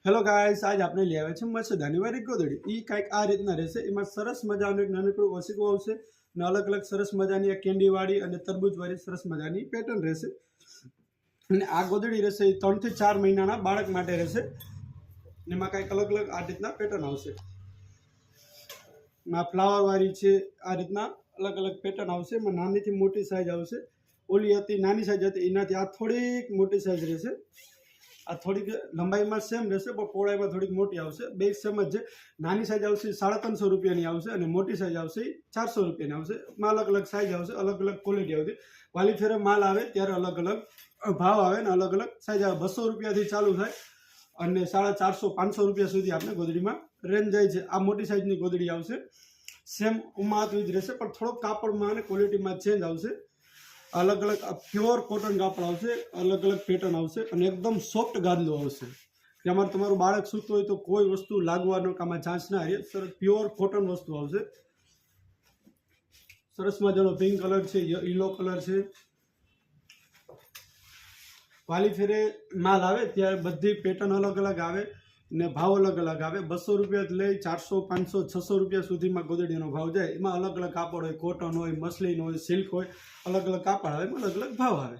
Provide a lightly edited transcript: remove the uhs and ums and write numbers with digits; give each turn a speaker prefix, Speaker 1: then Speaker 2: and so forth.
Speaker 1: Hello guys, આજ આપણે લઈ આવ્યા છે મચ્છરદાની વાળી ગોદડી. એ કાંઈક આ રીતના રહેશે. એમાં સરસ મજાનું એક નાનકડું ઓશિકું આવશે અને અલગ અલગ સરસ મજાની એક કેન્ડીવાળી અને તરબૂચવાળી સરસ મજાની પેટર્ન રહેશે. અને આ ગોદડી રહેશે એ 3 થી 4 મહિનાના બાળક માટે રહેશે. એમાં કાંઈક અલગ અલગ આ રીતના પેટર્ન આવશે. એમાં ફ્લાવરવાળી છે, આ રીતના અલગ અલગ પેટર્ન આવશે. એમાં નાનીથી મોટી સાઇઝ આવશે. ઓલી હતી નાની સાઇઝ હતી, એનાથી આ થોડીક મોટી સાઇઝ રહેશે. આ થોડીક લંબાઈમાં સેમ રહેશે પણ પહોળાઈમાં થોડીક મોટી આવશે. બે સેમ જ છે. નાની સાઇઝ આવશે 350 રૂપિયાની આવશે અને મોટી સાઇઝ આવશે 400 રૂપિયાની આવશે. એમાં અલગ અલગ સાઇઝ આવશે, અલગ અલગ ક્વોલિટી આવશે. વાલી ફેરે માલ આવે ત્યારે અલગ અલગ ભાવ આવે ને અલગ અલગ સાઇઝ આવે. 200 રૂપિયાથી ચાલુ થાય અને 450-500 રૂપિયા સુધી આપણે ગોદડીમાં રેન્જ જાય છે. આ મોટી સાઇઝની ગોદડી આવશે. સેમ ઉમાત જ રહેશે પણ થોડોક કાપડમાં અને ક્વોલિટીમાં ચેન્જ આવશે. અલગ અલગ પ્યોર કોટન કાપડ આવશે, અલગ અલગ પેટર્ન આવશે અને એકદમ સોફ્ટ ગાદલું આવશે. કે અમારે તમારું બાળક સૂતું હોય તો કોઈ વસ્તુ લાગવાનો કે આમાં ચાન્સ ના રહે. સરસ પ્યોર કોટન વસ્તુ આવશે. સરસ મજાનો પિંક કલર છે, યલો કલર છે. વાલી ફેરે માલ આવે ત્યારે બધી પેટર્ન અલગ અલગ આવે ને ભાવ અલગ અલગ આવે. 200 રૂપિયાથી લઈ 400, 500, 600 રૂપિયા સુધીમાં ગોદડીનો ભાવ જાય. એમાં અલગ અલગ કાપડ હોય, કોટન હોય, મસલિન હોય, સિલ્ક હોય, અલગ અલગ કાપડ આવે, એમાં અલગ અલગ ભાવ આવે.